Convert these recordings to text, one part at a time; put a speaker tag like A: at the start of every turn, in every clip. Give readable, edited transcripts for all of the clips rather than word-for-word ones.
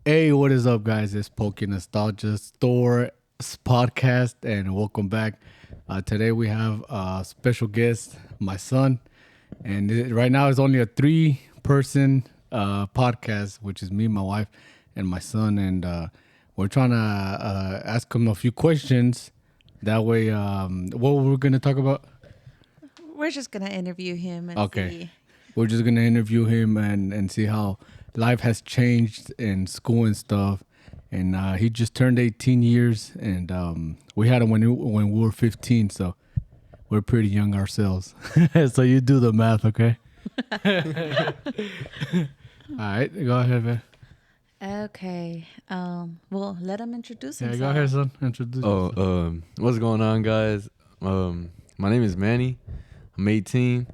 A: Hey, what is up, guys? It's Poke Nostalgia Store podcast, and welcome back. Today we have a special guest, my son, and right now it's only a three-person podcast, which is me, my wife, and my son, and we're trying to ask him a few questions. That way, what we're gonna talk about?
B: We're just gonna interview him and
A: Okay.
B: see.
A: We're just gonna interview him and see how life has changed in school and stuff. And he just turned 18 years, and we had him when we were 15, so we're pretty young ourselves. So you do the math, okay? All right, go ahead, man.
B: Okay. Well, let him introduce
A: Yeah,
B: himself.
A: go ahead, son. Introduce
C: Oh,
A: yourself.
C: what's going on, guys? My name is Manny. I'm 18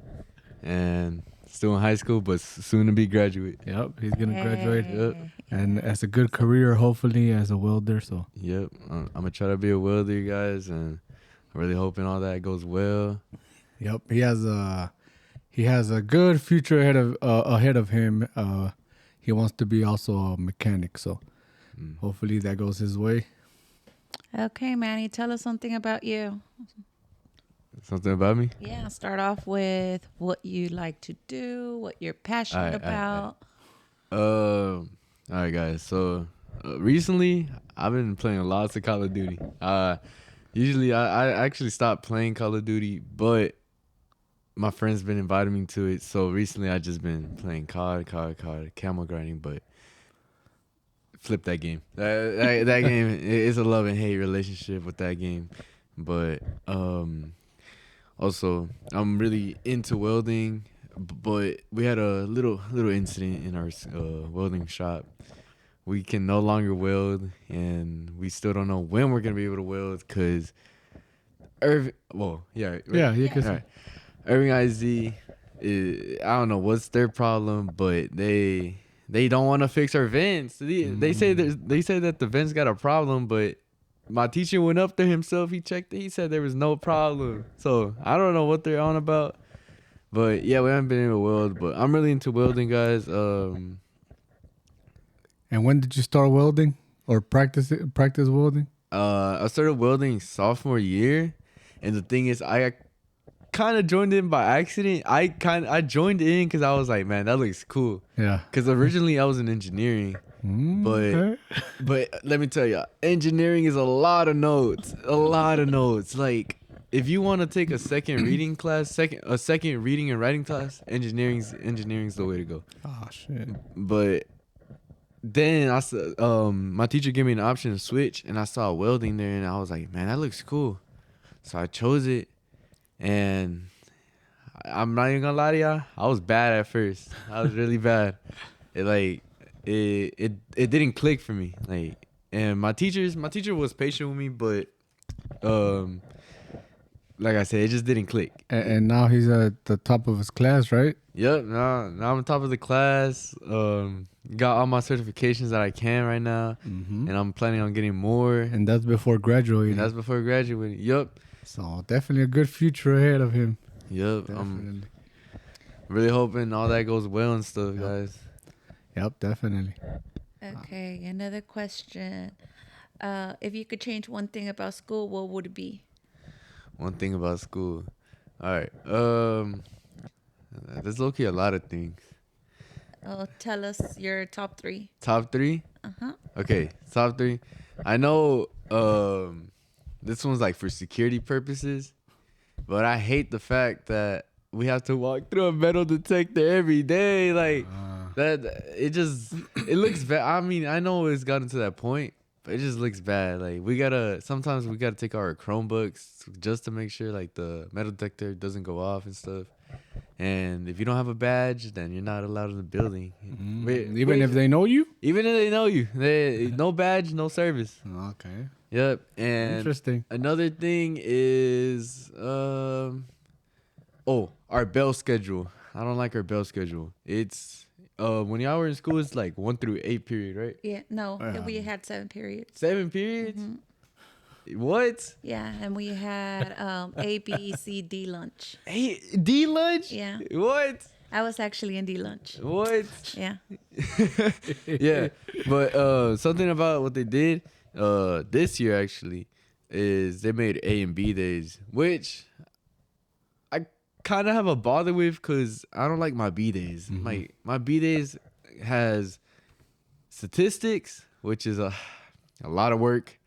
C: and still in high school, but soon to be graduate.
A: Yep, he's gonna graduate,
C: Yep.
A: and as a good career, hopefully as a welder. So
C: Yep. I'm gonna try to be a welder, you guys, and I'm really hoping all that goes well.
A: yep, he has a good future ahead of him. He wants to be also a mechanic, so hopefully that goes his way.
B: Okay, Manny, tell us something about you.
C: Something about me?
B: Yeah, start off with what you like to do, what you're passionate
C: Alright,
B: about.
C: All right, guys. So recently, I've been playing lots of Call of Duty. Usually, I actually stopped playing Call of Duty, but my friends been inviting me to it. So recently, I just been playing COD, camel grinding, but flip that game. That game is a love and hate relationship with that game, but also I'm really into welding. But we had a little incident in our welding shop. We can no longer weld, and we still don't know when we're gonna be able to weld because right.
A: Yeah, you can.
C: All right. Irving IZ, I don't know what's their problem, but they don't want to fix our vents. They say that the vents got a problem, but my teacher went up there himself. He checked it. He said there was no problem. So I don't know what they're on about. But yeah, we haven't been able to weld. But I'm really into welding, guys.
A: And when did you start welding or practice welding?
C: I started welding sophomore year, and the thing is, I kind of joined in by accident. I joined in because I was like, man, that looks cool.
A: Yeah.
C: Because originally I was in engineering, but
A: Okay.
C: but let me tell you, engineering is a lot of notes, Like if you want to take a second reading class, second reading and writing class, engineering's the way to go.
A: Oh shit.
C: But then my teacher gave me an option to switch, and I saw welding there, and I was like, man, that looks cool. So I chose it, and I'm not even gonna lie to y'all, I was bad at first. I was really bad. It didn't click for me. And my teacher was patient with me, but um, like I said, it just didn't click.
A: And now he's at the top of his class, right?
C: Yep. Now I'm top of the class. Got all my certifications that I can right now,
A: Mm-hmm.
C: and I'm planning on getting more.
A: And that's before graduating.
C: And that's before graduating. Yep.
A: So definitely a good future ahead of him.
C: Yep. I'm
A: Definitely.
C: really hoping all that goes well and stuff, guys.
A: Yep, definitely.
B: Okay, another question. If you could change one thing about school, what would it be?
C: One thing about school. All right. There's low-key a lot of things.
B: Tell us your top three.
C: Top three?
B: Uh-huh.
C: Okay, top three. I know this one's like for security purposes, but I hate the fact that we have to walk through a metal detector every day. Like that it looks bad. I mean, I know it's gotten to that point, but it just looks bad. Like sometimes we gotta take our Chromebooks just to make sure like the metal detector doesn't go off and stuff. And if you don't have a badge, then you're not allowed in the building.
A: Even if they know you?
C: Even if they know you, no badge, no service.
A: Okay.
C: Yep. And
A: Interesting.
C: another thing is our bell schedule. I don't like our bell schedule. It's when y'all were in school, it's like 1 through 8 period, right?
B: Yeah, no, we had 7 periods.
C: 7 periods. What?
B: Yeah, and we had A, B, C, D lunch.
C: Hey, D lunch?
B: Yeah.
C: What?
B: I was actually in the lunch.
C: What?
B: Yeah.
C: Yeah, but something about what they did this year actually is they made A and B days, which I kind of have a bother with because I don't like my B days. My B days has statistics, which is a lot of work,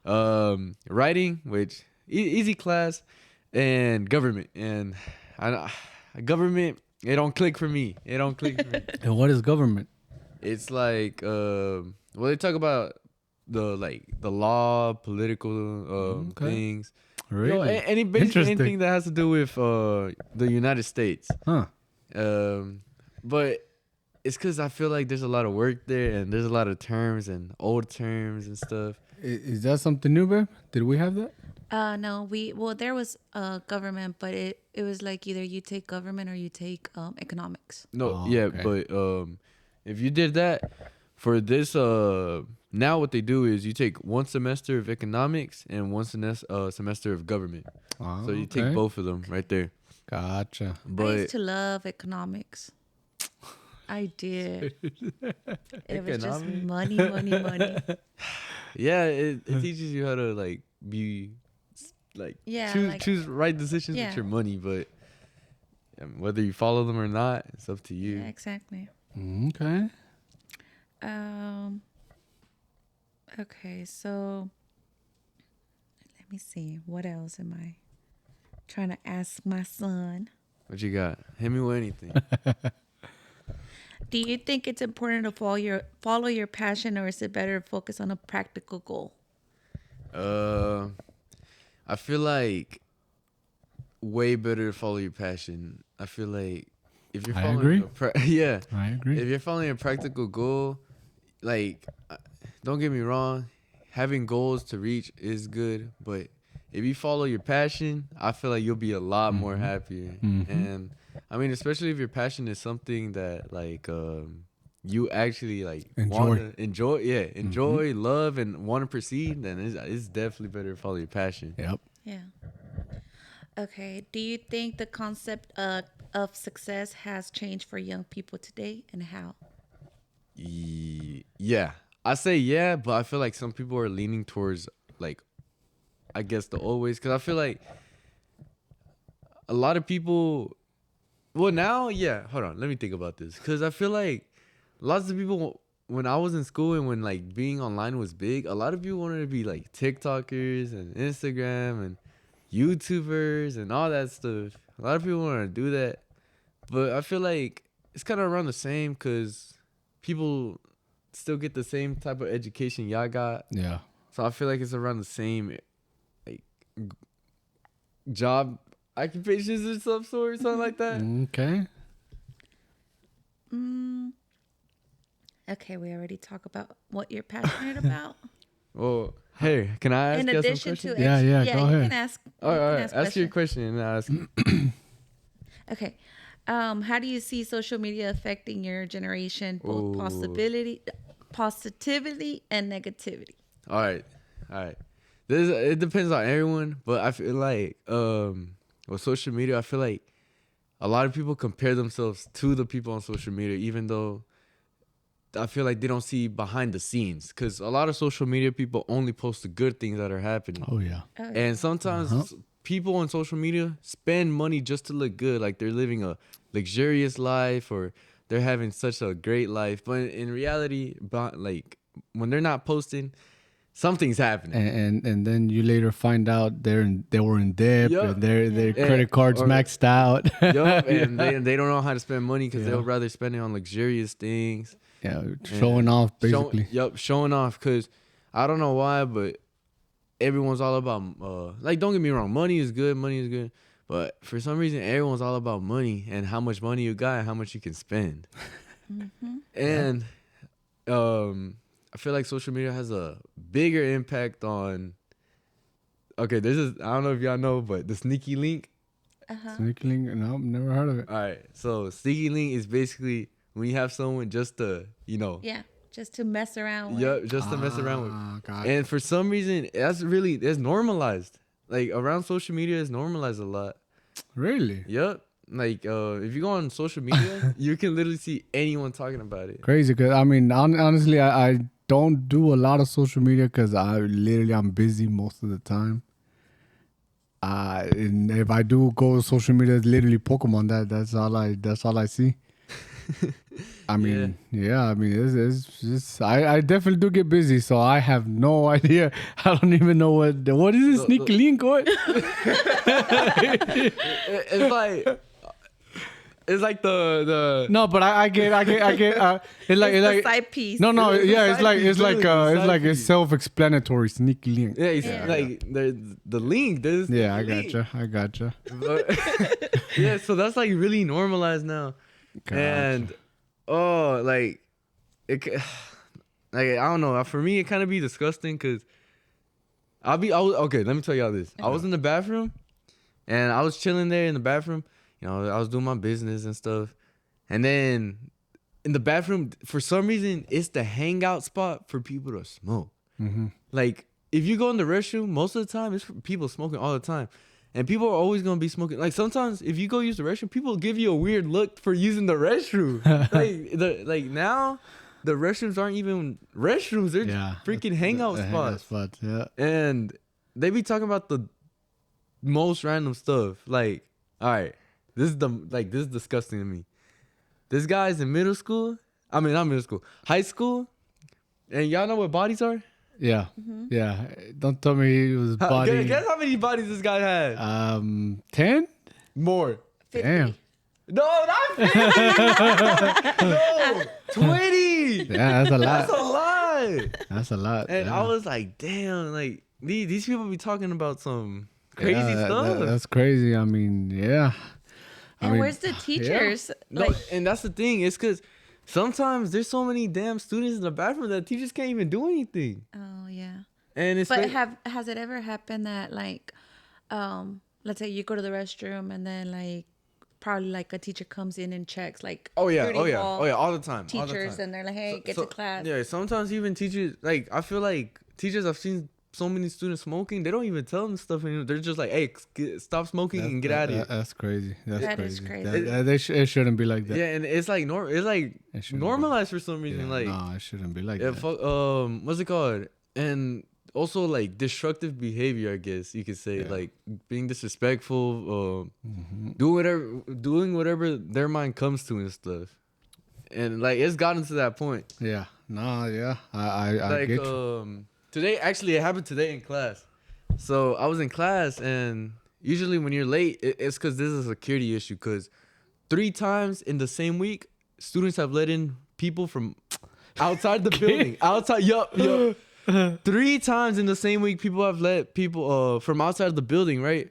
C: writing, which easy class, and government, and government. It don't click for me. It don't click for me.
A: And what is government?
C: It's like well, they talk about the law, political
A: Okay.
C: things.
A: Really?
C: You know, basically
A: Interesting.
C: anything that has to do with the United States.
A: Huh.
C: But it's because I feel like there's a lot of work there, and there's a lot of terms and old terms and stuff.
A: Is that something new, babe? Did we have that?
B: No, there was government, but it was like either you take government or you take economics.
C: No,
A: Oh,
C: yeah,
A: okay.
C: but if you did that for this, now what they do is you take one semester of economics and one semester of government.
A: Oh,
C: So you
A: okay.
C: take both of them right there.
A: Gotcha.
B: I
C: But
B: used to love economics. I did. It was just
C: Economics?
B: money, money, money.
C: yeah, it teaches you how to like be like
B: Yeah,
C: choose
B: like-
C: choose right decisions
B: Yeah.
C: with your money, but whether you follow them or not, it's up to you.
B: Yeah, exactly.
A: Okay.
B: Okay, so let me see. What else am I trying to ask my son?
C: What you got? Hit me with anything.
B: Do you think it's important to follow your passion, or is it better to focus on a practical goal?
C: I feel like way better to follow your passion. I feel like if you're
A: I
C: following
A: agree.
C: yeah,
A: I agree.
C: if you're following a practical goal, like don't get me wrong, having goals to reach is good, but if you follow your passion, I feel like you'll be a lot more happier. And I mean, especially if your passion is something that like you actually like
A: Enjoy.
C: enjoy, love, and want to proceed, then it's definitely better to follow your passion.
A: Yep.
B: Yeah. Okay. Do you think the concept of success has changed for young people today, and how?
C: Yeah, I say yeah, but I feel like some people are leaning towards like, I guess the old ways, because I feel like a lot of people. Well, now, yeah. Hold on, let me think about this, because I feel like lots of people when I was in school and when like being online was big, a lot of people wanted to be like TikTokers and Instagram and YouTubers and all that stuff. A lot of people want to do that, but I feel like it's kind of around the same because people still get the same type of education y'all got.
A: Yeah.
C: So I feel like it's around the same like job occupations or some sort, or something like that.
A: Okay.
B: Okay, we already talked about what you're passionate about.
C: Well, hey, can I ask
B: In
C: you some
B: addition
C: questions?
B: to
A: Yeah, yeah, go
B: you
A: ahead.
B: can ask.
C: All
B: you can
C: right, ask your
B: questions.
C: question and ask.
B: Okay. How do you see social media affecting your generation, both
C: Ooh.
B: positivity and negativity?
C: All right. It depends on everyone, but I feel like with social media, I feel like a lot of people compare themselves to the people on social media, even though I feel like they don't see behind the scenes. Because a lot of social media people only post the good things that are happening.
A: Oh yeah.
B: Oh,
C: And sometimes people on social media spend money just to look good, like they're living a luxurious life or they're having such a great life. But in reality, like when they're not posting, something's happening.
A: And then you later find out they were in debt
C: Yup.
A: and their
B: Yeah.
A: credit cards
C: Or-
A: maxed out.
C: Yup, and they don't know how to spend money because
A: Yeah.
C: they'll rather spend it on luxurious things.
A: Yeah, showing off basically.
C: Showing off. Because I don't know why, but everyone's all about like, don't get me wrong, money is good, but for some reason everyone's all about money and how much money you got and how much you can spend. And I feel like social media has a bigger impact on. Okay, this is, I don't know if y'all know, but the sneaky link.
A: Sneaky link? No, never heard of it.
C: All right, so sneaky link is basically when you have someone just to,
B: Yeah, just to mess around with.
C: Yep, just to mess around with.
A: God.
C: And for some reason, that's normalized. Like around social media, it's normalized a lot.
A: Really?
C: Yep. like if you go on social media, you can literally see anyone talking about it.
A: Crazy, cause I mean, honestly, I don't do a lot of social media because I'm busy most of the time. And if I do go to social media, it's literally Pokemon. That's all I see. I mean, I mean, it's just I definitely do get busy, so I have no idea. I don't even know what is this sneaky link? What?
C: It's like. It's like the
A: No, but I get it's like
B: the side piece.
A: no
C: It's the
A: yeah,
C: side piece, literally the side
A: it's
C: piece.
A: self-explanatory sneaky link.
C: yeah, it's
B: Yeah.
C: like the link. There's
A: Yeah, I
C: the link.
A: gotcha.
C: But- yeah, so that's like really normalized now.
A: Gotcha.
C: And like it like I don't know, for me it kind of be disgusting because okay, let me tell y'all this. I was in the bathroom and I was chilling there in the bathroom, you know, I was doing my business and stuff, and then in the bathroom for some reason it's the hangout spot for people to smoke. Like if you go in the restroom, most of the time it's for people smoking all the time. And people are always gonna be smoking. Like sometimes, if you go use the restroom, people give you a weird look for using the restroom. like now, the restrooms aren't even restrooms; they're just freaking hangout
A: The
C: spots.
A: yeah.
C: And they be talking about the most random stuff. Like, all right, this is disgusting to me. This guy's in middle school. I mean, not middle school, high school, and y'all know what bodies are.
A: Yeah. Don't tell me he was body.
C: Guess how many bodies this guy had?
A: 10?
C: More.
B: 50.
A: Damn.
C: No, not 50. No, 20.
A: Yeah, that's a lot.
C: That's a lot.
A: That's a lot.
C: And
A: yeah.
C: I was like, damn, like these people be talking about some crazy
A: Yeah,
C: stuff.
A: that's crazy. I mean, yeah.
B: And where's the teachers?
C: No, and that's the thing. It's because sometimes there's so many damn students in the bathroom that teachers can't even do anything.
B: Oh yeah.
C: And it's
B: But
C: like,
B: has it ever happened that like, let's say you go to the restroom and then like probably like a teacher comes in and checks like
C: oh yeah,
B: Rudy Hall
C: all the time. all the
B: teachers
C: time.
B: and they're like, hey, get
C: So-
B: to class.
C: Yeah, sometimes even teachers, like, I feel like teachers, I've seen so many students smoking, they don't even tell them stuff anymore. They're just like, hey, stop smoking and get out of here.
A: That's crazy.
B: That is crazy.
A: It shouldn't be like that.
C: Yeah, and it's like
A: It shouldn't
C: normalized for some
A: be.
C: reason.
A: Yeah,
C: Like,
A: no, it shouldn't be like
C: yeah,
A: that.
C: what's it called? And also like destructive behavior, I guess you could say,
A: Yeah.
C: like being disrespectful, doing whatever their mind comes to and stuff. And like it's gotten to that point.
A: Yeah. No, yeah. I
C: Like
A: get you.
C: today, actually it happened today in class. So I was in class, and usually when you're late, it's because this is a security issue, because 3 times in the same week students have let in people from outside the building. Yup. 3 times in the same week people have let people from outside the building, right?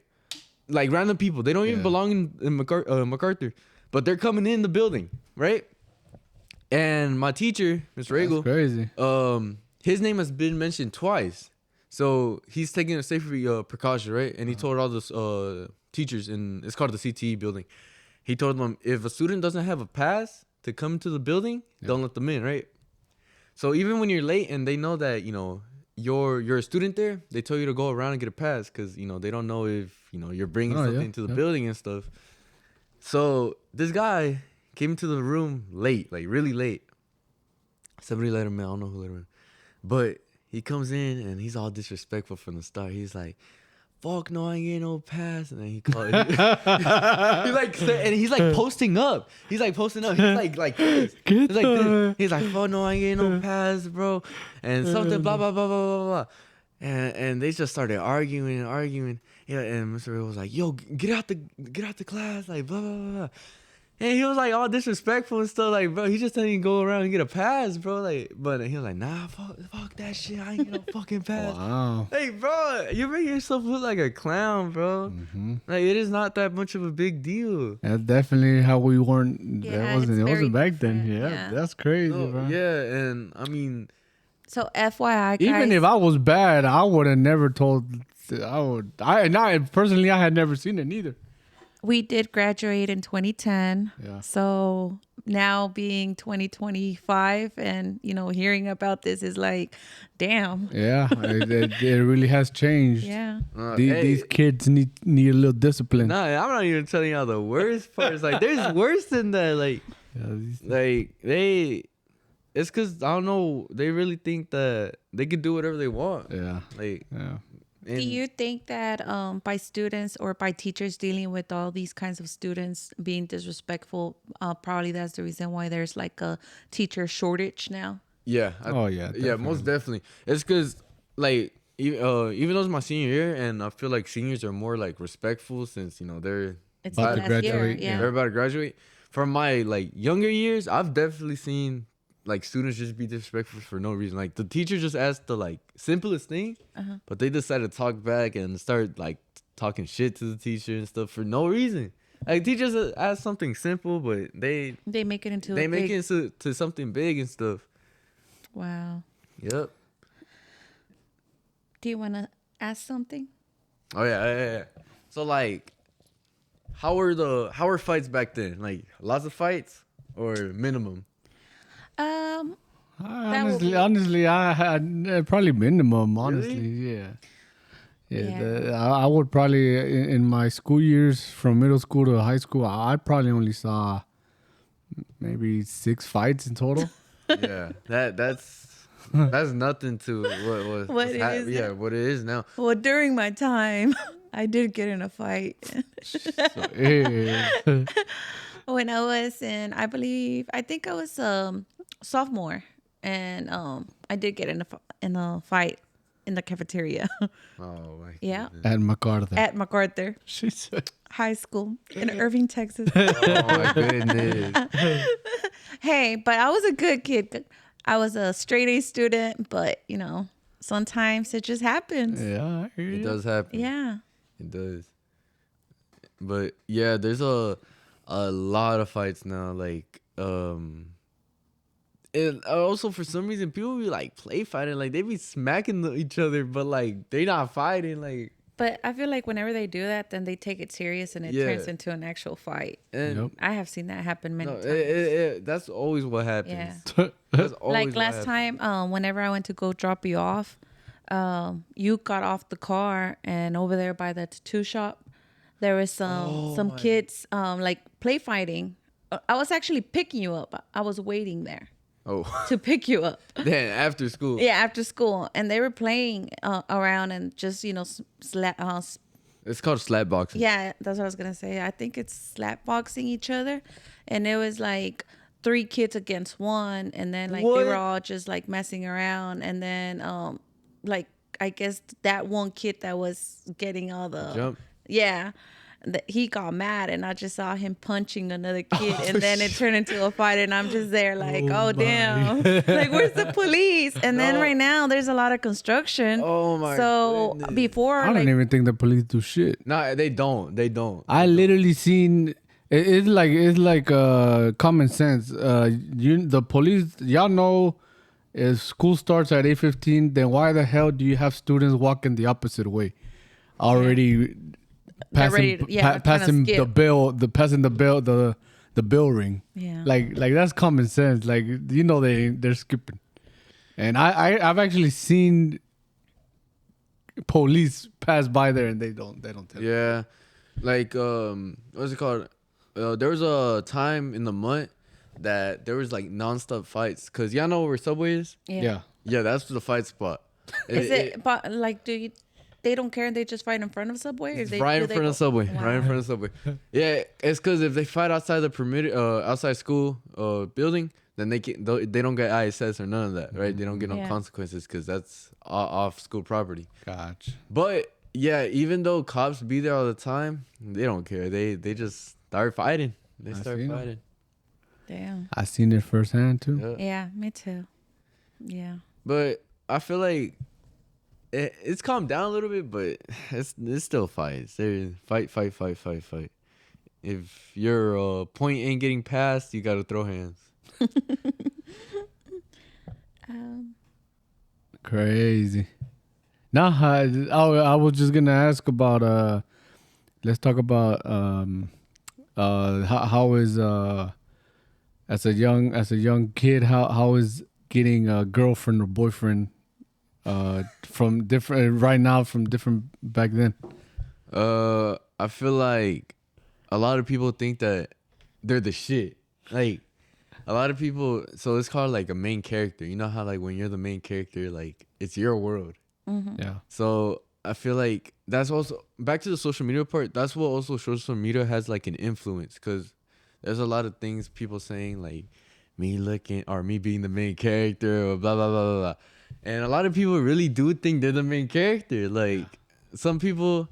C: Like random people, they don't even
A: Yeah.
C: belong in MacArthur, but they're coming in the building, right? And my teacher, Mr. Regal,
A: That's crazy.
C: his name has been mentioned twice. So he's taking a safety precaution, right? And he told all the teachers it's called the CTE building. He told them if a student doesn't have a pass to come to the building, don't let them in, right? So even when you're late and they know that, you know, you're a student there, they tell you to go around and get a pass because, you know, they don't know if, you know, you're bringing something to the building and stuff. So this guy came into the room late, like really late. Somebody let him in. I don't know who let him in. But he comes in and he's all disrespectful from the start. He's like, fuck no, I ain't getting no pass. And then he called he's like posting up. He's like posting up. He's like this. He's like this. He's like, fuck no, I ain't getting no pass, bro. And something blah blah blah blah blah blah. And they just started arguing. Yeah, and Mr. Ray was like, yo, get out the class, like blah blah blah blah. And he was like all disrespectful and stuff, like, bro, he just didn't go around and get a pass, bro. Like, but he was like, nah, fuck that shit. I ain't get no fucking pass.
A: Wow.
C: Hey, bro, you're making yourself look like a clown, bro. Like, it is not that much of a big deal.
A: That's definitely how we weren't.
B: Yeah,
A: It wasn't
B: very
A: back then.
B: different,
A: Yeah,
B: yeah.
A: that's crazy,
C: No,
A: bro.
C: yeah, and I mean,
B: So FYI, guys,
A: Even if I was bad, I would have never told. I personally, I had never seen it neither.
B: we did graduate in 2010.
A: Yeah.
B: So now being 2025 and, hearing about this is like, damn.
A: Yeah, it really has changed.
B: Yeah.
A: These kids need a little discipline.
C: Nah, I'm not even telling y'all the worst parts. Like, there's worse than that. Like, it's because, I don't know, they really think that they could do whatever they want.
A: Yeah.
C: Like,
A: Yeah.
B: Do you think that by students or by teachers dealing with all these kinds of students being disrespectful, probably that's the reason why there's like a teacher shortage now?
C: Yeah.
A: Yeah,
C: most definitely. It's because, like, even though it's my senior year, and I feel like seniors are more, like, respectful since, they're
B: It's
A: About
B: the
A: to
B: last year.
A: graduate,
B: Yeah.
C: they're about to graduate. From my, like, younger years, I've definitely seen, like, students just be disrespectful for no reason. Like, the teacher just asked the, like, simplest thing, but they decided to talk back and start, like, talking shit to the teacher and stuff for no reason. Like, teachers ask something simple, but they
B: make it into
C: make it to something big and stuff.
B: Wow.
C: Yep.
B: Do you want to ask something?
C: Oh yeah. So, like, how were fights back then? Like, lots of fights or minimum?
A: Honestly, I had probably minimum. Honestly, yeah. I would probably in my school years from middle school to high school, I probably only saw maybe 6 fights in total.
C: Yeah, that's nothing to
B: What it is
C: yeah,
B: now.
C: what it is now.
B: Well, during my time, I did get in a fight.
A: So, yeah.
B: When I was I think I was sophomore, and I did get in a fight in the cafeteria.
C: Oh my
B: Yeah.
C: goodness.
A: At MacArthur.
B: At MacArthur
A: She said,
B: High School in Irving, Texas.
C: Oh my goodness.
B: Hey, but I was a good kid. I was a straight A student, but sometimes it just happens.
A: yeah, I hear
C: It
A: ya.
C: does happen.
B: Yeah.
C: It does. But yeah, there's a lot of fights now. Like, and also for some reason people be like play fighting, like they be smacking each other, but like they not fighting. Like,
B: But I feel like whenever they do that, then they take it serious and it
C: Yeah.
B: turns into an actual fight.
C: and
A: Yep.
B: I have seen that happen many
C: no,
B: times.
C: that's always what happens.
B: Yeah.
C: That's always
B: Like
C: what
B: last
C: happens.
B: time, whenever I went to go drop you off, you got off the car, and over there by the tattoo shop, there was some kids like play fighting. I was actually picking you up. I was waiting there
C: Oh,
B: to pick you up.
C: then after school.
B: Yeah, after school, and they were playing around and just
C: It's called slap boxing.
B: yeah, that's what I was gonna say. I think it's slap boxing each other, and it was like 3 kids against 1, and then like they
C: What?
B: were all just like messing around, and then like I guess that one kid that was getting all the
C: Jump.
B: yeah. He got mad, and I just saw him punching another kid, and then it turned into a fight, and I'm just there like, oh damn, like where's the police? And then
C: No.
B: right now there's a lot of construction.
C: Oh my
B: So
C: goodness.
B: before,
A: I don't
B: like,
A: even think the police do shit.
C: No, they don't. They don't.
A: I literally seen it's like common sense. The police, y'all know, if school starts at 8:15, then why the hell do you have students walking the opposite way? Already
B: They're
A: passing,
B: ready to- yeah, trying to
A: passing the
B: skip.
A: bell, the bell ring.
B: Yeah.
A: Like that's common sense. Like they're skipping, and I've actually seen police pass by there and they don't tell.
C: Yeah, like what's it called? There was a time in the month that there was like nonstop fights. Cause y'all know where Subway is?
A: Yeah.
C: Yeah, that's the fight spot.
B: Is it, but like, they don't care and they just fight in front of Subway? Or
C: It's
B: they,
C: right
B: do
C: in
B: they
C: front
B: go-
C: of Subway.
B: Wow.
C: Right in front of Subway. Yeah, it's because if they fight outside the permitted, outside school building, then they don't get ISS or none of that, right? They don't get no
B: Yeah.
C: consequences because that's off school property.
A: Gotcha.
C: But yeah, even though cops be there all the time, they don't care. They just start fighting. They
A: I
C: start
A: seen 'em.
C: fighting.
B: Damn.
A: I seen it firsthand too.
C: Yeah.
B: Yeah, me too. Yeah.
C: But I feel like it's calmed down a little bit, but it's still fights. There's fight. If your point ain't getting passed, you gotta throw hands.
A: Crazy. Nah, I was just gonna ask about let's talk about how is as a young kid, how is getting a girlfriend or boyfriend from different right now from different back then?
C: I feel like a lot of people think that they're the shit. Like a lot of people, so it's called like a main character. You know how like when you're the main character, like it's your world.
A: Yeah.
C: So I feel like that's also back to the social media part. That's what also social media has like an influence because there's a lot of things people saying like me looking or me being the main character or blah blah blah blah blah. And a lot of people really do think they're the main character. Like some people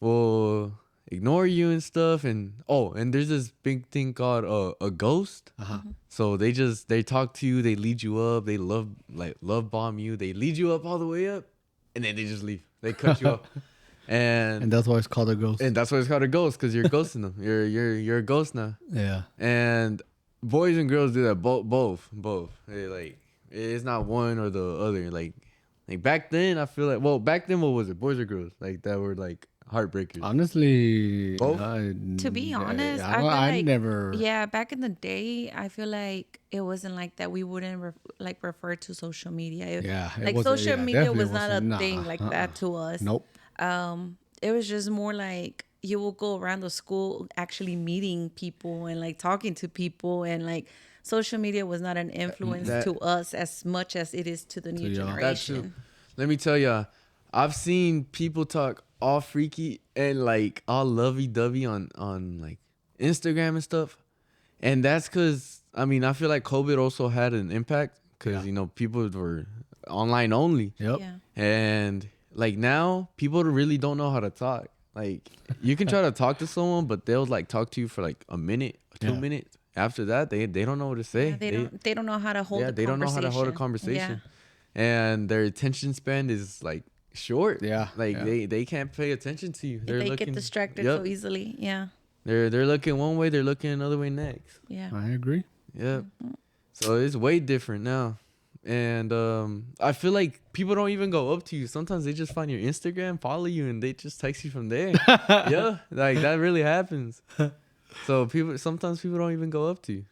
C: will ignore you and stuff. And and there's this big thing called a ghost. So they talk to you, they lead you up, they love bomb you, they lead you up all the way up, and then they just leave. They cut you off.
A: And that's why it's called a ghost.
C: And that's why it's called a ghost, because you're ghosting them. You're a ghost now.
A: Yeah.
C: And boys and girls do that. Both. They like it's not one or the other. Like back then, I feel like back then what was it? Boys or girls like that were like heartbreakers.
A: Honestly,
C: Both?
B: To be honest,
A: I
B: I feel like
A: never.
B: Yeah, back in the day, I feel like it wasn't like that. We wouldn't refer to social media.
A: Yeah, it
B: like
A: wasn't-
B: social
A: yeah,
B: media
A: definitely
B: was not a
A: wasn't. Nah,
B: thing like that to us.
A: Nope.
B: It was just more like you will go around the school actually meeting people and like talking to people, and like social media was not an influence
C: That-
B: to us as much as it is to the new
A: y'all.
C: That too.
B: generation.
C: Let me tell ya, I've seen people talk all freaky and like all lovey-dovey on like Instagram and stuff, and that's because I feel like COVID also had an impact because people were online only.
A: Yep.
B: Yeah.
C: And like now, people really don't know how to talk. Like you can try to talk to someone, but they'll like talk to you for like a minute, 2
A: Yeah.
C: minutes. After that, they don't know what to say.
B: Yeah, they don't know how to hold.
C: Yeah,
B: a
C: they don't know how to hold a
B: conversation.
C: conversation, and their attention span is like short.
A: Yeah,
C: like
A: yeah.
C: they can't pay attention to you.
B: Yeah. They get distracted
C: Yep.
B: so easily. Yeah.
C: They're looking one way, they're looking another way next.
B: Yeah.
A: I agree.
C: Yep. So it's way different now. And I feel like people don't even go up to you. Sometimes they just find your Instagram, follow you, and they just text you from there. Yeah, like that really happens. So sometimes people don't even go up to you.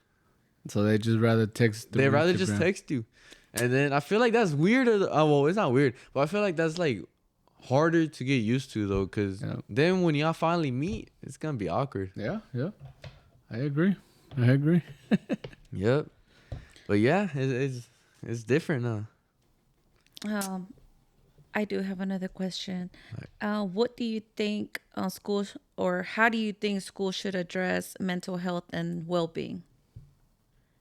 A: So they just rather text.
C: They
A: through
C: rather just
A: Instagram.
C: text you. And then I feel like that's weird. Well, it's not weird, but I feel like that's like harder to get used to though, because
A: Yeah.
C: then when y'all finally meet, it's gonna be awkward.
A: Yeah, yeah. I agree. I agree.
C: Yep. But yeah, it's different now.
B: I do have another question. What do you think schools, or how do you think schools should address mental health and well-being?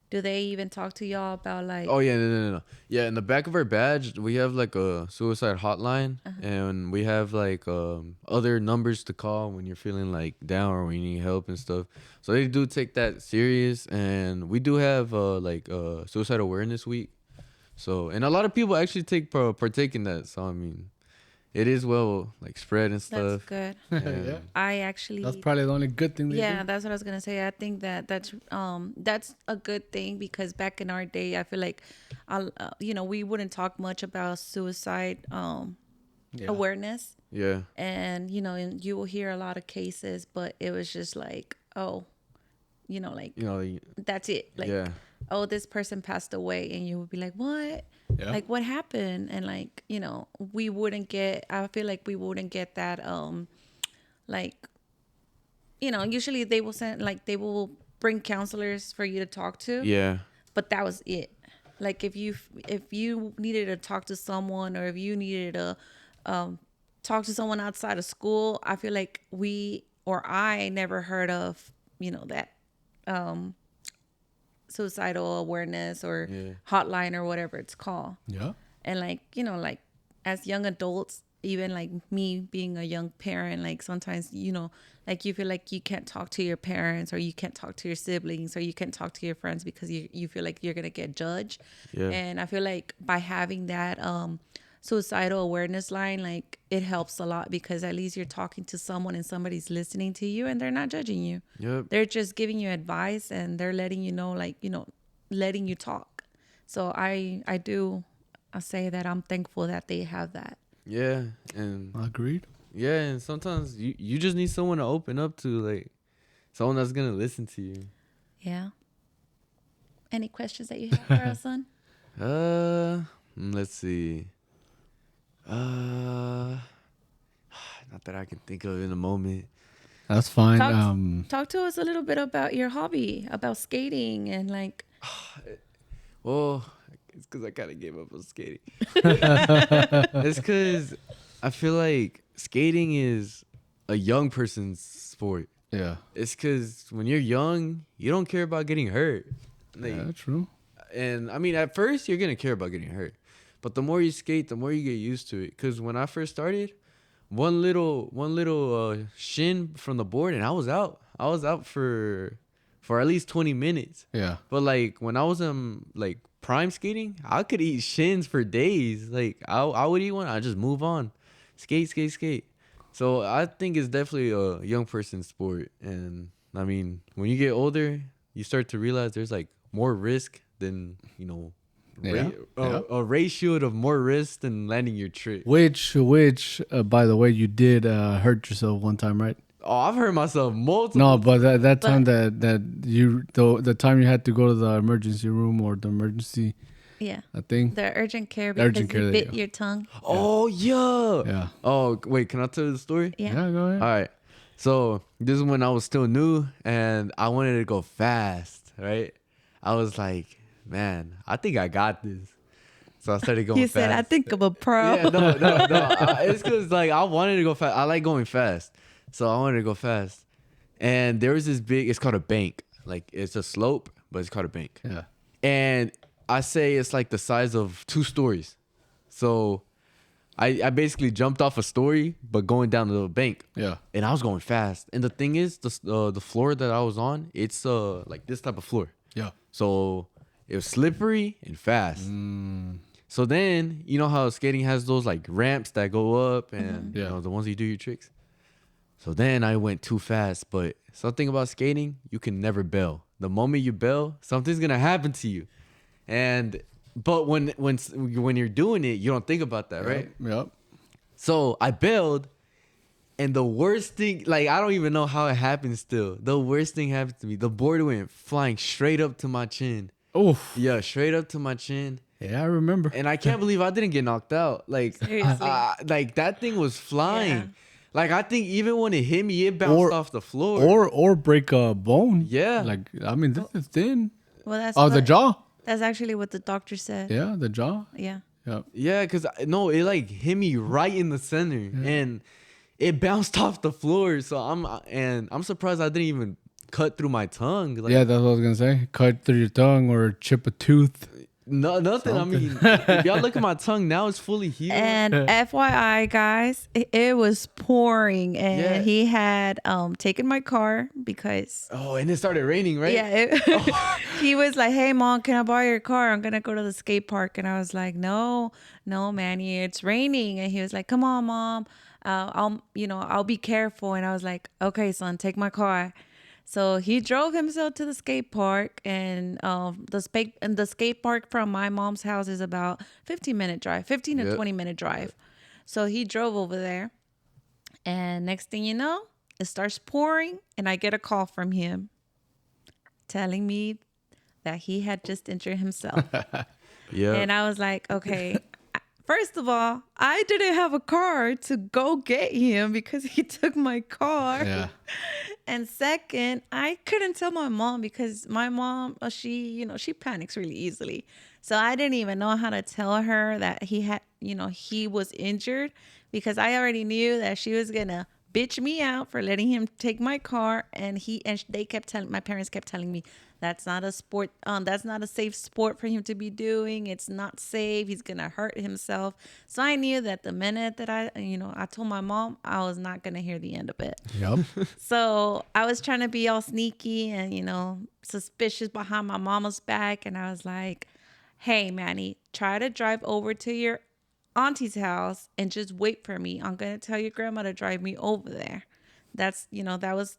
B: Do they even talk to y'all about like?
C: Oh yeah, no. Yeah, in the back of our badge, we have like a suicide hotline, and we have like other numbers to call when you're feeling like down or when you need help and stuff. So they do take that serious, and we do have suicide awareness week. So, and a lot of people actually partake in that. So it is well like spread and
B: That's
C: stuff.
B: good.
C: And-
A: Yeah.
B: I actually.
A: That's probably the only good thing they
B: Yeah,
A: do.
B: that's what I was gonna say. I think that's a good thing, because back in our day, I feel like, we wouldn't talk much about suicide
A: Yeah.
B: awareness,
C: Yeah.
B: and and you will hear a lot of cases, but it was just like, like that's it, like,
C: Yeah.
B: oh, this person passed away, and you would be like, what?
A: Yeah.
B: Like, what happened? And like, we wouldn't get. I feel like we wouldn't get that. Like, usually they will bring counselors for you to talk to.
C: Yeah.
B: But that was it. Like, if you needed to talk to someone, or if you needed to talk to someone outside of school, I feel like I never heard of that suicidal awareness or hotline or whatever it's called.
A: Yeah.
B: And like, like as young adults, even like me being a young parent, like sometimes, like you feel like you can't talk to your parents, or you can't talk to your siblings, or you can't talk to your friends because you feel like you're going to get judged.
C: Yeah.
B: And I feel like by having that suicidal awareness line, like it helps a lot, because at least you're talking to someone and somebody's listening to you and they're not judging you.
C: Yep.
B: They're just giving you advice, and they're letting you know, like, letting you talk. So I say that I'm thankful that they have that.
C: Yeah. And
A: Agreed.
C: yeah, and sometimes you just need someone to open up to, like someone that's gonna listen to you.
B: Yeah. Any questions that you have for us, son?
C: Let's see. Not that I can think of in the moment.
A: That's fine.
B: Talk to us a little bit about your hobby, about skating, and like.
C: Well, it's because I kind of gave up on skating. It's because I feel like skating is a young person's sport.
A: Yeah.
C: It's because when you're young, you don't care about getting hurt. Like,
A: Yeah, true.
C: and I mean, at first, you're going to care about getting hurt. But the more you skate, the more you get used to it. Because when I first started, one little shin from the board, and I was out. I was out for at least 20 minutes.
A: Yeah.
C: But like when I was like prime skating, I could eat shins for days. Like I would eat one, I just move on, skate, skate, skate. So I think it's definitely a young person's sport. And I mean, when you get older, you start to realize there's like more risk than
A: Yeah.
C: a ratio of more risk than landing your trick.
A: Which, by the way, you did hurt yourself one time, right?
C: Oh, I've hurt myself multiple.
A: No, but that time that you the time you had to go to the emergency room or the emergency
B: Yeah.
A: thing.
B: The urgent care
A: The
B: because
A: urgent care,
B: you
A: there you
B: bit
A: go.
B: your tongue.
C: Oh yeah.
A: Yeah.
C: Oh wait, can I tell you the story?
B: Yeah.
A: Yeah, go ahead.
C: All right. So this is when I was still new and I wanted to go fast, right? I was like, man, I think I got this. So I started going
B: You
C: fast.
B: said, I think I'm a pro.
C: Yeah, no. It's because like I wanted to go fast. I like going fast. So I wanted to go fast. And there was this it's called a bank. Like it's a slope, but it's called a bank.
A: Yeah.
C: And I say it's like the size of 2 stories. So I basically jumped off a story, but going down the bank.
A: Yeah.
C: And I was going fast. And the thing is, the floor that I was on, it's like this type of floor.
A: Yeah.
C: So it was slippery and fast. So then, you know how skating has those like ramps that go up and
A: Yeah.
C: the ones you do your tricks? So then I went too fast. But something about skating, you can never bail. The moment you bail, something's going to happen to you. But when you're doing it, you don't think about that, right?
A: Yep.
C: So I bailed, and the worst thing, like I don't even know how it happened still. The worst thing happened to me. The board went flying straight up to my chin.
A: Oof.
C: Yeah, straight up to my chin.
A: Yeah, I remember.
C: And I can't believe I didn't get knocked out. Like,
B: Seriously.
C: like that thing was flying.
B: Yeah.
C: Like I think even when it hit me, it bounced off the floor.
A: Or break a bone.
C: Yeah.
A: Like, I mean, this is thin.
B: Well, that's
A: Oh, the jaw.
B: That's actually what the doctor said.
A: Yeah, the jaw.
B: Yeah.
A: Yep.
C: Yeah, because no, it like hit me right in the center, and it bounced off the floor. So I'm surprised I didn't even cut through my tongue. Like,
A: Yeah, that's what I was gonna say. Cut through your tongue or chip a tooth.
C: no, nothing. I mean, if y'all look at my tongue now, it's fully healed.
B: And FYI, guys, it was pouring, and
C: Yeah.
B: he had taken my car because
C: Oh, and it started raining, right?
B: he was like, "Hey, mom, can I borrow your car? I'm gonna go to the skate park." And I was like, "No, Manny, it's raining." And he was like, "Come on, mom, I'll be careful." And I was like, "Okay, son, take my car." So he drove himself to the skate park, and the skate park from my mom's house is about 15 to
C: Yep.
B: 20-minute drive. So he drove over there, and next thing you know, it starts pouring, and I get a call from him telling me that he had just injured himself.
C: Yeah.
B: And I was like, okay. First of all, I didn't have a car to go get him because he took my car.
A: Yeah.
B: And second, I couldn't tell my mom because my mom, she panics really easily. So I didn't even know how to tell her that he was injured because I already knew that she was going to bitch me out for letting him take my car. And my parents kept telling me, that's not a sport. That's not a safe sport for him to be doing. It's not safe. He's going to hurt himself. So I knew that the minute that I told my mom, I was not going to hear the end of it.
A: Yep.
B: So I was trying to be all sneaky and, suspicious behind my mama's back. And I was like, hey, Manny, try to drive over to your auntie's house and just wait for me. I'm going to tell your grandma to drive me over there. That was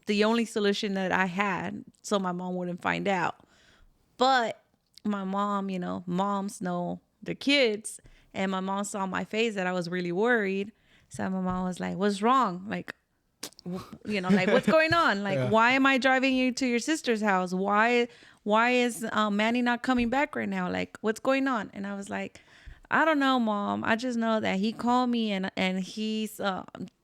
B: the only solution that I had so my mom wouldn't find out. But my mom, moms know their kids. And my mom saw my face that I was really worried. So my mom was like, what's wrong? Like, what's going on? Like, why am I driving you to your sister's house? Why why is Manny not coming back right now? Like, what's going on? And I was like, I don't know, Mom. I just know that he called me and he's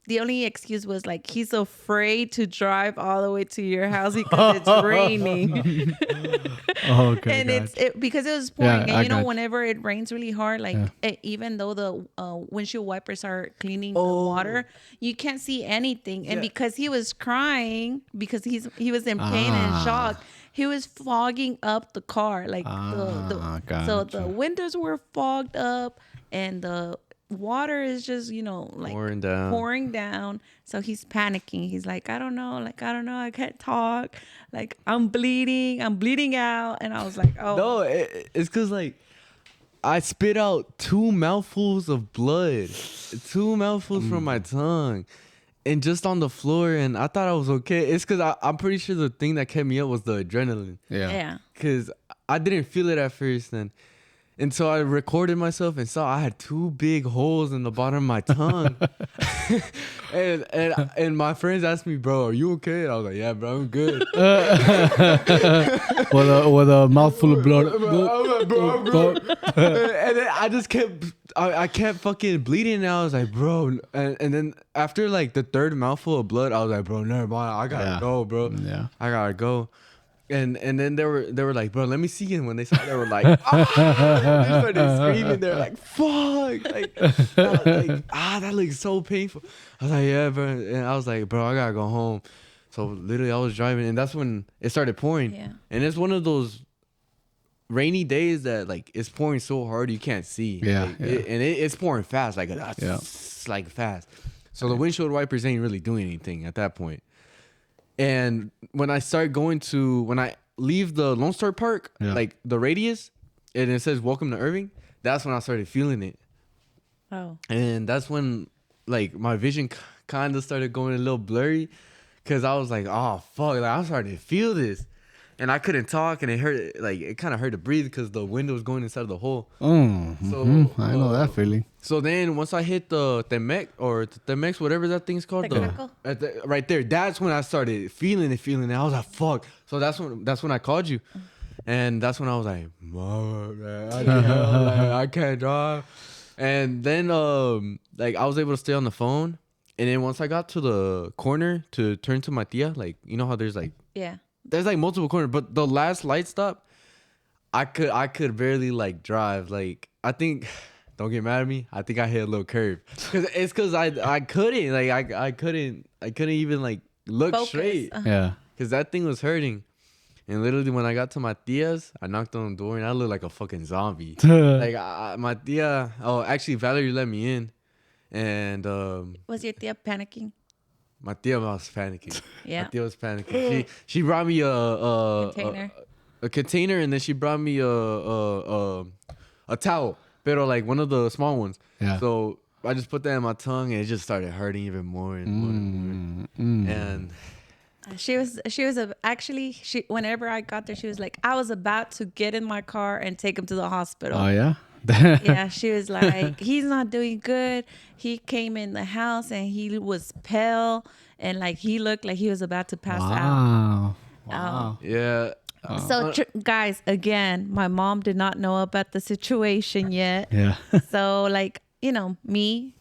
B: the only excuse was like he's afraid to drive all the way to your house because it's raining.
A: Okay.
B: And
A: gotcha.
B: it's because it was pouring,
A: Yeah,
B: and you know
A: got you.
B: whenever it rains really hard, like
A: Yeah.
B: even though the windshield wipers are cleaning the water, you can't see anything. And
C: Yeah.
B: because he was crying because he was in pain and shock, he was fogging up the car, like so the
A: gotcha.
B: windows were fogged up, and the water is just like
C: Pouring down.
B: so he's panicking. He's like, I don't know, I can't talk, like I'm bleeding out. And I was like, oh
C: No, it's because like I spit out 2 mouthfuls of blood, 2 mouthfuls from my tongue, and just on the floor. And I thought I was okay. It's because I'm pretty sure the thing that kept me up was the adrenaline.
B: yeah.
C: Because I didn't feel it at first, and so I recorded myself and saw I had 2 big holes in the bottom of my tongue. and my friends asked me, bro, are you okay? And I was like, yeah, bro, I'm good.
A: With a mouthful of blood.
C: And then I just I kept fucking bleeding. And I was like, bro. And then after like the 3rd mouthful of blood, I was like, bro, never mind. I gotta
A: Yeah.
C: go, bro.
A: Yeah.
C: I gotta go. And then they were like, bro, let me see. And when they saw, they were like, ah! They started screaming. They're like, fuck, that looks so painful. I was like, yeah, bro. And I was like, bro, I gotta go home. So literally, I was driving, and that's when it started pouring.
B: Yeah.
C: And it's one of those rainy days that like it's pouring so hard you can't see.
A: Yeah,
C: Like,
A: yeah.
C: It's pouring fast, like
A: Yeah.
C: like fast. So the windshield wipers ain't really doing anything at that point. And when I leave the Lone Star Park,
A: Yeah.
C: like the radius, and it says "Welcome to Irving," that's when I started feeling it,
B: Oh.
C: and that's when like my vision kind of started going a little blurry, cause I was like, "Oh fuck!" Like I'm starting to feel this, and I couldn't talk, and it kind of hurt to breathe because the wind was going inside of the hole.
A: So I know that feeling.
C: So then once I hit the Temex, whatever that thing's called,
B: Texaco?
C: right there, that's when I started feeling it. I was like, fuck. So that's when I called you. And that's when I was like, Mom, man, I can't drive. And then like I was able to stay on the phone. And then once I got to the corner to turn to my tia, like you know how there's like multiple corners, but the last light stop, I could barely like drive. Like I think, don't get mad at me, I think I hit a little curve. Cause I couldn't like I couldn't even like look
B: Focus.
C: straight.
A: Yeah.
C: Cause that thing was hurting. And literally when I got to my tia's, I knocked on the door and I looked like a fucking zombie. Like my tia, actually Valerie let me in. And
B: Was your tia panicking?
C: my tia was panicking.
B: Yeah.
C: My tia was panicking. She brought me
B: Container.
C: a container, and then she brought me a towel, pero like one of the small ones.
A: Yeah.
C: So I just put that in my tongue, and it just started hurting even more and more and more. And
B: She was actually whenever I got there, she was like, I was about to get in my car and take him to the hospital.
A: Oh yeah.
B: Yeah, she was like, he's not doing good. He came in the house and he was pale and like he looked like he was about to pass out.
A: Wow.
C: yeah,
B: So guys, again, my mom did not know about the situation yet.
A: Yeah.
B: So like, me,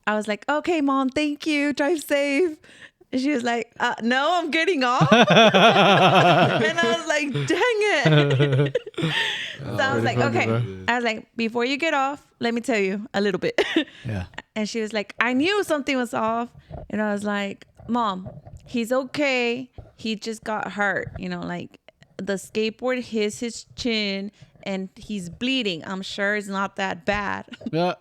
B: I was like, okay, Mom, thank you. Drive safe. And she was like, no, I'm getting off. And I was like, dang it. So I was like,
A: funny,
B: okay.
A: bro.
B: I was like, before you get off, let me tell you a little bit.
A: Yeah.
B: And she was like, I knew something was off. And I was like, Mom, he's okay. He just got hurt. Like the skateboard hit his chin and he's bleeding. I'm sure it's not that bad.
A: Yeah.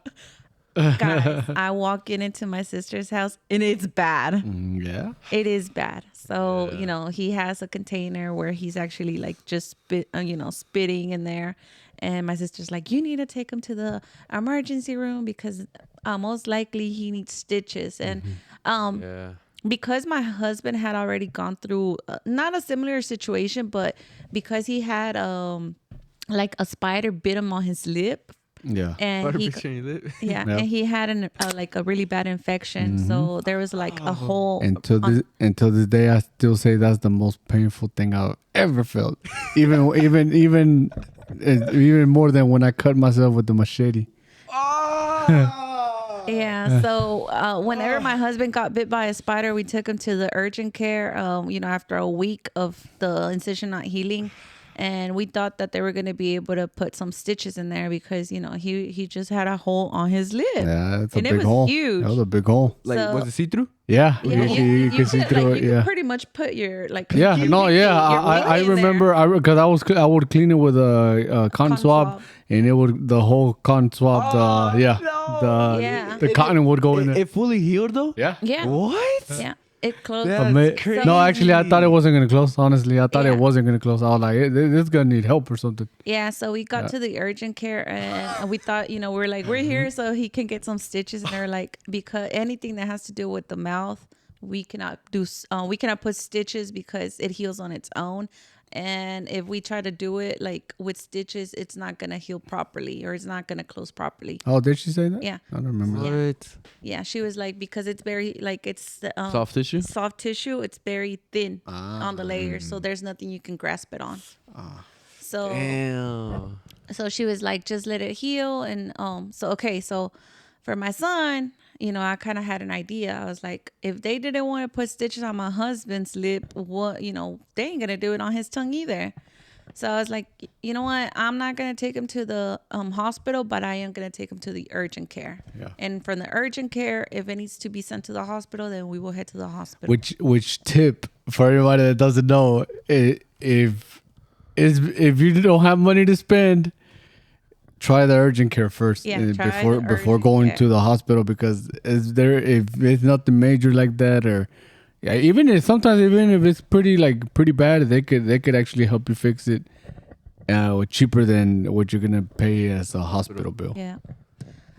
B: Guys, I walk into my sister's house and it's bad.
A: Yeah.
B: It is bad. So, he has a container where he's actually like just spitting in there. And my sister's like, you need to take him to the emergency room because most likely he needs stitches. And
C: yeah.
B: because my husband had already gone through not a similar situation, but because he had like a spider bit him on his lip.
A: Yeah.
B: and
C: Butter
B: he
C: picture in your lip.
B: yeah,
A: Yeah.
B: and he had like a really bad infection. So there was like a hole.
A: Until this day, I still say that's the most painful thing I've ever felt. Even more than when I cut myself with the machete.
B: Yeah. So whenever my husband got bit by a spider, we took him to the urgent care. After a week of the incision not healing, and we thought that they were going to be able to put some stitches in there because he just had a hole on his lip.
A: Yeah, it's a
B: and
A: big
B: it was
A: hole.
B: huge.
A: That was a big hole.
C: Like,
B: So-
C: was it see through?
A: Yeah,
B: Yeah,
A: you could see through it.
B: You
A: Yeah.
B: could pretty much put your
A: Yeah,
B: your
A: no,
B: pinky-
A: yeah,
B: your
A: I
B: pinky in there.
A: remember because I would clean it with a cotton swab,
B: swab.
A: and it would the whole cotton swab the
B: Yeah.
A: the cotton would go in there.
C: It fully healed though.
A: Yeah.
B: Yeah.
C: What?
B: Yeah. It closed.
C: That's
A: Ama- No, actually, I thought it wasn't gonna close. Honestly, I thought
B: Yeah.
A: it wasn't gonna close. I was like, this is gonna need help or something.
B: Yeah, so we got to the urgent care and we thought, we're like, we're here so he can get some stitches. And they're like, because anything that has to do with the mouth, we cannot put stitches because it heals on its own. And if we try to do it like with stitches, it's not gonna heal properly or it's not gonna close properly.
A: Oh, did she say that?
B: Yeah.
A: I don't remember.
B: Yeah.
C: What?
B: Yeah, she was like, because it's very like it's
C: Soft tissue?
B: soft tissue. It's very thin on the layers, so there's nothing you can grasp it on. So
C: Damn.
B: so she was like, just let it heal. And so for my son, I kind of had an idea. I was like, if they didn't want to put stitches on my husband's lip, what, they ain't gonna do it on his tongue either. So I was like, you know what, I'm not gonna take him to the hospital, but I am gonna take him to the urgent care.
A: Yeah.
B: And from the urgent care, if it needs to be sent to the hospital, then we will head to the hospital.
A: Which tip for everybody that doesn't know, if you don't have money to spend, try the urgent care first
B: Yeah, try
A: before
B: the
A: before
B: urgent
A: going
B: care.
A: to the hospital, because if it's nothing major like that, or even if it's pretty bad, they could actually help you fix it cheaper than what you're gonna pay as a hospital bill.
B: Yeah.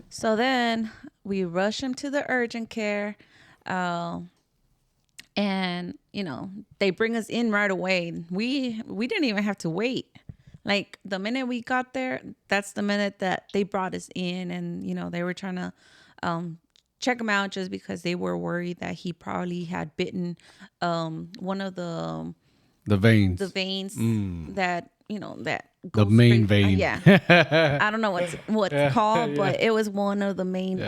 B: So then we rush him to the urgent care. And, they bring us in right away. We didn't even have to wait. Like the minute we got there, that's the minute that they brought us in. And, they were trying to check him out just because they were worried that he probably had bitten one of the
A: veins.
B: that that
A: The
B: goes
A: main
B: straight-
A: vein.
B: yeah, I don't know what's called, but it was one of the main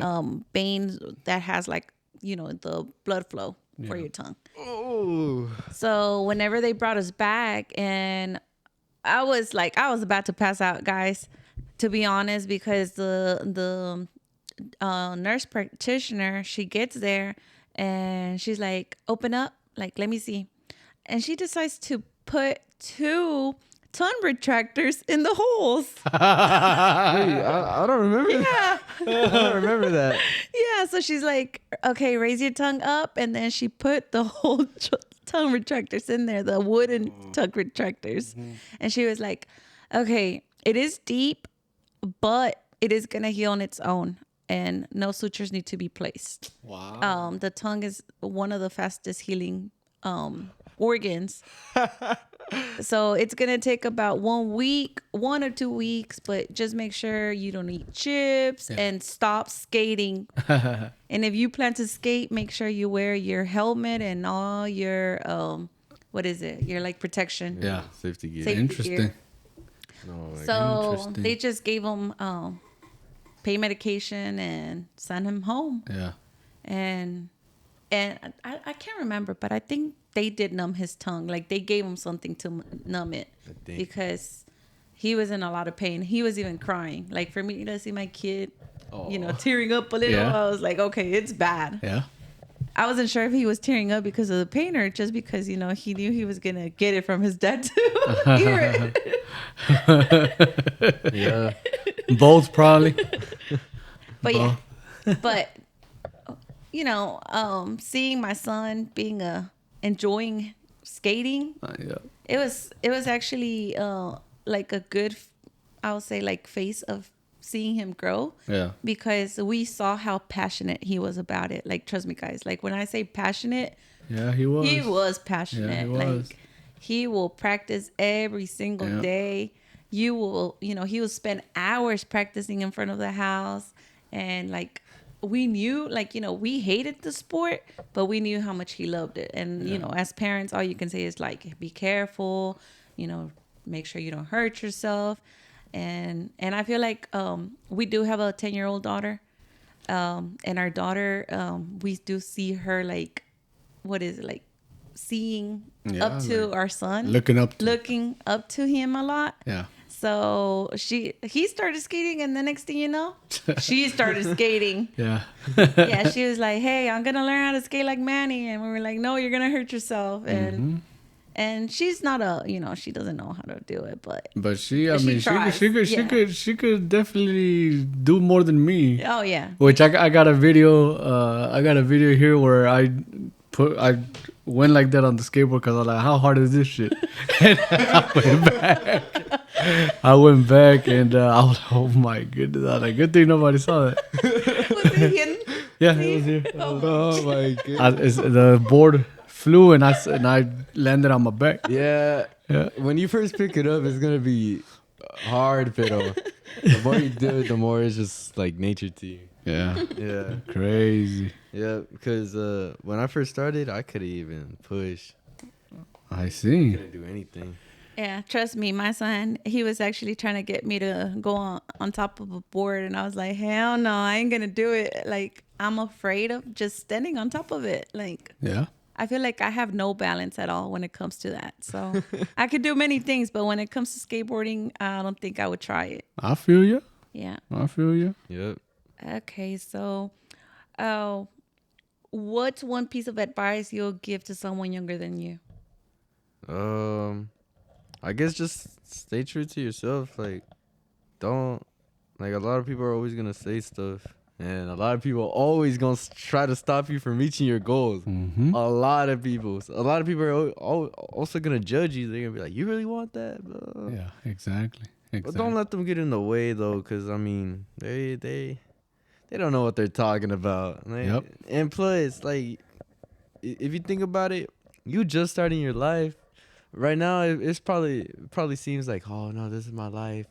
B: veins that has like the blood flow for your tongue.
C: Oh.
B: So whenever they brought us back, and I was about to pass out, guys, to be honest, because the nurse practitioner, she gets there and she's like, open up, like, let me see. And she decides to put 2 tongue retractors in the holes.
C: I don't remember.
B: Yeah.
C: I don't remember that.
B: Yeah. So she's like, okay, raise your tongue up. And then she put the whole tongue retractors in there, the wooden tongue retractors. And she was like, okay, it is deep, but it is going to heal on its own. And no sutures need to be placed.
A: Wow.
B: The tongue is one of the fastest healing organs. So it's going to take about 1 week, 1 or 2 weeks, but just make sure you don't eat chips and stop skating. And if you plan to skate, make sure you wear your helmet and all your, your like protection.
A: Yeah.
C: Safety gear.
B: Safety
A: Interesting.
B: gear.
C: No, like,
B: So
A: Interesting.
B: they just gave him pain medication and sent him home.
A: Yeah.
B: And I can't remember, but I think they did numb his tongue. Like they gave him something to numb it
C: think.
B: because he was in a lot of pain. He was even crying. Like for me to see my kid, tearing up a little,
A: Yeah.
B: I was like, okay, it's bad.
A: Yeah.
B: I wasn't sure if he was tearing up because of the pain or just because, he knew he was going to get it from his dad to hear it.
C: Yeah.
A: Both probably.
B: But yeah, but seeing my son enjoying skating,
A: Yeah.
B: it was actually like a good, I would say, like face of seeing him grow.
A: Yeah.
B: Because we saw how passionate he was about it. Like, trust me, guys. Like when I say passionate,
A: Yeah, he was.
B: he was passionate.
A: Yeah, he was.
B: Like he will practice every single
A: Yeah.
B: day. you will, he will spend hours practicing in front of the house. And like, we knew, like, we hated the sport, but we knew how much he loved it. And, as parents, all you can say is like, be careful, make sure you don't hurt yourself. And I feel like we do have a 10-year-old daughter. And our daughter, we do see her like, what is it, like seeing up to
A: like
B: our son, looking up to him a lot.
A: Yeah.
B: So he started skating, and the next thing you know, she started skating.
A: Yeah.
B: Yeah, she was like, "Hey, I'm gonna learn how to skate like Manny," and we were like, "No, you're gonna hurt yourself." And she's not she doesn't know how to do it, but
A: she, I mean,
B: tries.
A: she could definitely do more than me.
B: Oh yeah.
A: Which I got a video. I got a video here where I went like that on the skateboard because I was like, how hard is this shit? And I went back and I was like, oh my goodness. I was like, good thing nobody saw that.
B: Was it hidden?
A: Yeah, it was here.
C: Oh my god.
A: The board flew and I landed on my back.
C: Yeah.
A: Yeah.
C: When you first pick it up, it's gonna be hard, pero the more you do it, the more it's just like nature to you.
A: Yeah.
C: Yeah.
A: Crazy.
C: Yeah, because when I first started, I couldn't even push.
A: I see.
C: Couldn't do anything.
B: Yeah, trust me, my son, he was actually trying to get me to go on top of a board, and I was like, hell no, I ain't gonna do it. Like, I'm afraid of just standing on top of it. Like,
A: Yeah.
B: I feel like I have no balance at all when it comes to that. So I could do many things, but when it comes to skateboarding, I don't think I would try it.
A: I feel you.
B: Yeah.
A: I feel you.
C: Yep.
B: Okay, so what's one piece of advice you'll give to someone younger than you?
C: I guess just stay true to yourself. Like, don't, like, a lot of people are always gonna say stuff, and a lot of people are always gonna try to stop you from reaching your goals.
A: Mm-hmm.
C: A lot of people are also gonna judge you. They're gonna be like, "You really want that?" Blah.
A: Yeah, exactly.
C: But don't let them get in the way, though, because I mean, they don't know what they're talking about. Like,
A: Yep.
C: And plus, like, if you think about it, you just starting your life. Right now, it probably seems like, oh no, this is my life,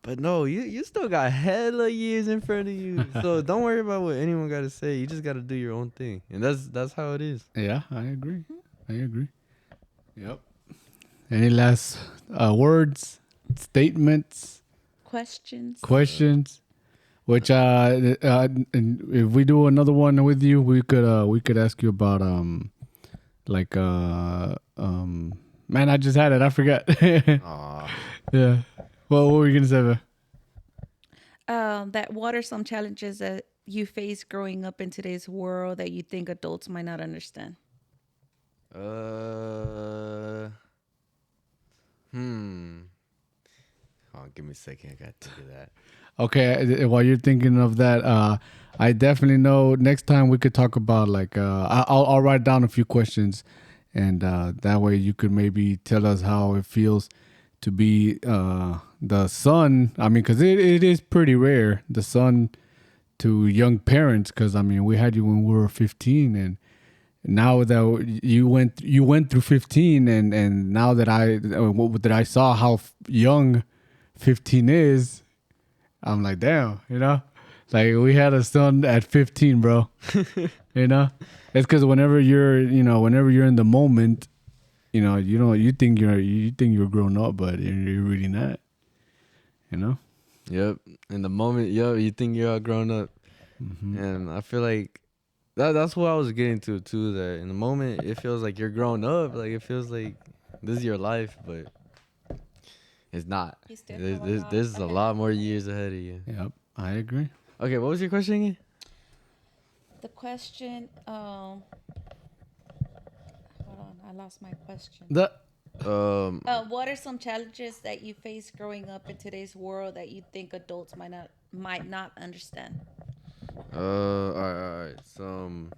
C: but no, you still got hella years in front of you. So don't worry about what anyone got to say. You just got to do your own thing, and that's how it is.
A: Yeah, I agree. Yep. Any last words, statements, questions? Which and if we do another one with you, we could ask you about man, I just had it. I forgot. Yeah. Well, what were you gonna say?
B: That what are some challenges that you face growing up in today's world that you think adults might not understand?
C: Oh, give me a second. I got to think of that.
A: Okay, while you're thinking of that, I definitely know next time we could talk about like I'll write down a few questions, and that way you could maybe tell us how it feels to be the son. I mean, because it is pretty rare, the son to young parents. Because I mean, we had you when we were 15, and now that you went through 15, and now that I saw how young 15 is. I'm like, damn, like we had a son at 15, bro. It's because whenever you're in the moment, you think you're grown up, but you're really not.
C: Yep. In the moment, you think you're all grown up, and I feel like that's what I was getting to too. That in the moment, it feels like you're grown up. Like it feels like this is your life, but. It's not. There's a lot more years ahead of you.
A: Yep, I agree.
C: Okay, what was your question again?
B: The question, hold on, I lost my question. What are some challenges that you face growing up in today's world that you think adults might not understand?
C: All right. Some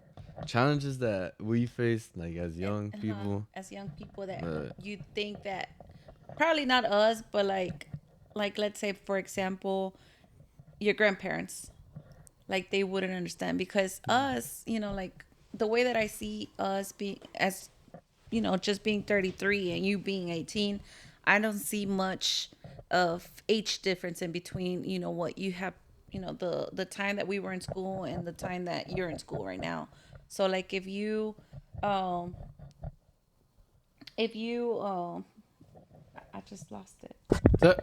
C: challenges that we face, like as young people.
B: As young people that you think that. Probably not us, but like let's say, for example, your grandparents, like they wouldn't understand because us, like the way that I see us being as, just being 33 and you being 18, I don't see much of age difference in between, you know, what you have, you know, the time that we were in school and the time that you're in school right now. So like um if you I just lost it.
A: So,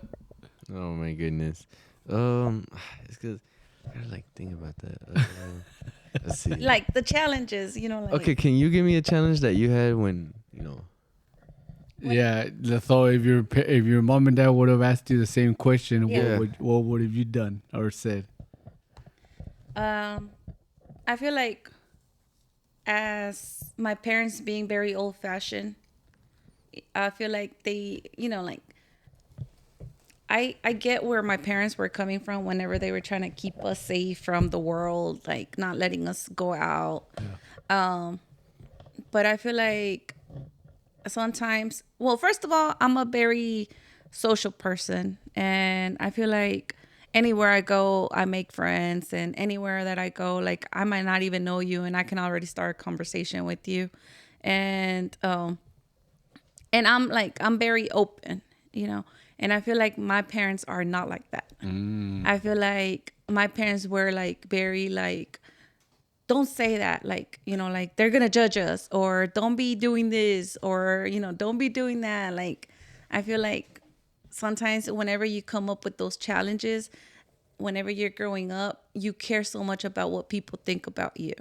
C: Oh my goodness. It's cause I gotta like think about that. Let's see.
B: Like the challenges, you know, like
C: Okay, can you give me a challenge that you had when you know?
A: yeah. So if your mom and dad would have asked you the same question,
B: Yeah.
A: what would have you done or said?
B: I feel like as my parents being very old fashioned, I feel like they, you know, like I get where my parents were coming from whenever they were trying to keep us safe from the world, like not letting us go out. But I feel like sometimes, well, first of all, I'm a very social person, and I feel like anywhere I go, I make friends, and anywhere that I go, like I might not even know you, and I can already start a conversation with you, and I'm very open, you know, and I feel like my parents are not like that. I feel like my parents were like very like, don't say that, like, you know, like they're gonna judge us, or don't be doing this, or, you know, don't be doing that. Like I feel like sometimes whenever you come up with those challenges, whenever you're growing up, you care so much about what people think about you,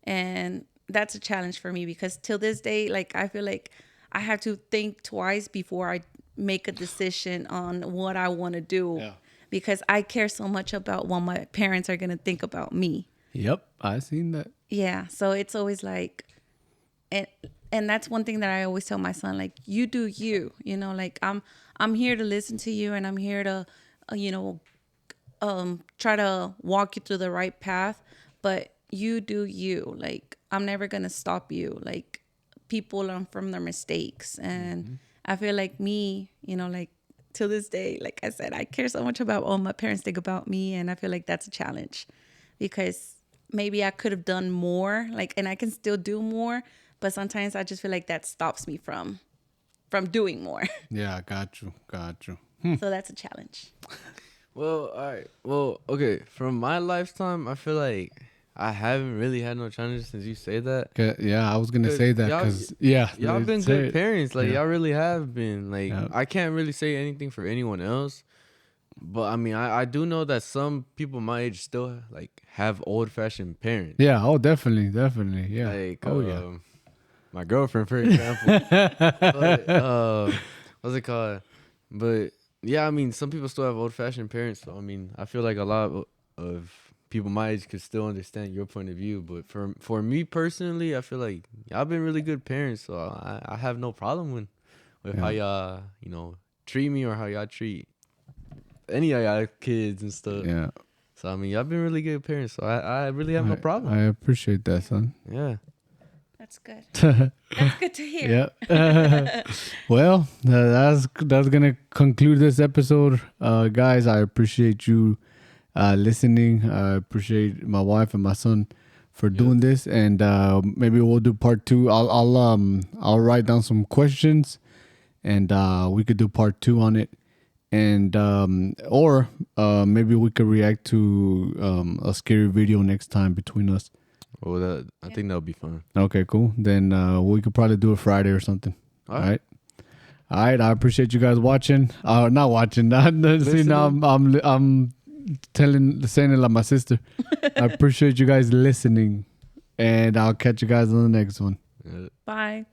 B: and that's a challenge for me, because till this day, like I feel like I have to think twice before I make a decision on what I want to do.
A: Yeah.
B: Because I care so much about what my parents are going to think about me.
A: Yep, I seen that.
B: Yeah, so it's always like, and that's one thing that I always tell my son, like, you do you, you know, like I'm here to listen to you, and I'm here to you know, try to walk you through the right path, but you do you. Like I'm never going to stop you. Like people learn from their mistakes, and I feel like me, you know, like to this day, like I said, I care so much about what my parents think about me, and I feel like that's a challenge, because maybe I could have done more, like, and I can still do more, but sometimes I just feel like that stops me from doing more.
A: Yeah, got you.
B: So that's a challenge.
C: Well, all right. Well, okay. From my lifetime, I feel like I haven't really had no challenges since you say that.
A: Yeah, I was gonna say that
C: Y'all-
A: because yeah,
C: Y'all been
A: say
C: good
A: it.
C: parents. Like
A: Yeah.
C: y'all really have been. Like
A: Yeah.
C: I can't really say anything for anyone else. But I mean, I do know that some people my age still like have old fashioned parents.
A: Yeah. Oh, definitely. Yeah.
C: Like
A: Oh yeah.
C: my girlfriend, for example. But what's it called? But yeah, I mean, some people still have old fashioned parents. So I mean, I feel like a lot of people my age could still understand your point of view. But for me personally, I feel like y'all been really good parents. So I have no problem with how y'all, you know, treat me or how y'all treat any of y'all kids and stuff.
A: Yeah.
C: So I mean, y'all been really good parents. So I really have no problem.
A: I appreciate that, son.
C: Yeah.
B: That's good. That's good to hear.
A: Yeah. Well, that's gonna conclude this episode, guys. I appreciate you listening. I appreciate my wife and my son for doing this, and maybe we'll do part 2. I'll write down some questions, and we could do part 2 on it, and or maybe we could react to a scary video next time between us.
C: Well, I think that'll be fun.
A: Okay, cool. Then we could probably do it Friday or something. All right. I appreciate you guys watching. Not watching. See, now I'm saying it like my sister. I appreciate you guys listening, and I'll catch you guys on the next one.
C: Yeah.
B: Bye.